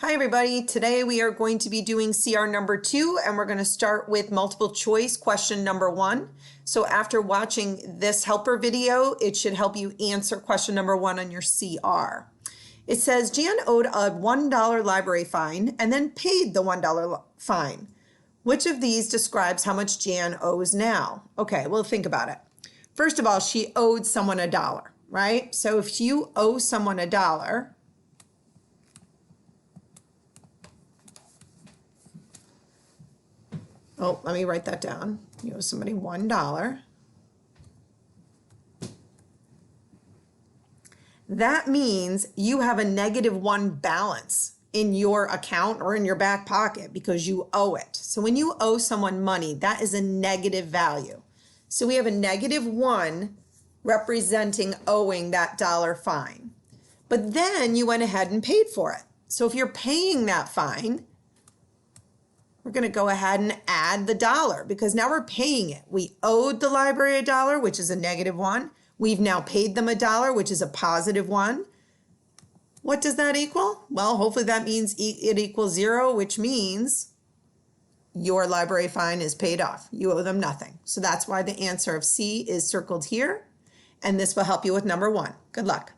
Hi everybody, today we are going to be doing CR number 2 and we're going to start with multiple choice question number 1. So after watching this helper video, it should help you answer question number 1 on your CR. It says Jan owed a $1 library fine and then paid the $1 fine. Which of these describes how much Jan owes now? Okay, well think about it. First of all, she owed someone $1, right? So if you owe someone $1, oh, let me write that down. You owe somebody $1. That means you have a -1 balance in your account or in your back pocket because you owe it. So when you owe someone money, that is a negative value. So we have a -1 representing owing that dollar fine. But then you went ahead and paid for it. So if you're paying that fine, we're going to go ahead and add the dollar because now we're paying it. We owed the library $1, which is a -1. We've now paid them $1, which is a +1. What does that equal? Well, hopefully that means it equals 0, which means your library fine is paid off. You owe them nothing. So that's why the answer of C is circled here. And this will help you with number 1. Good luck.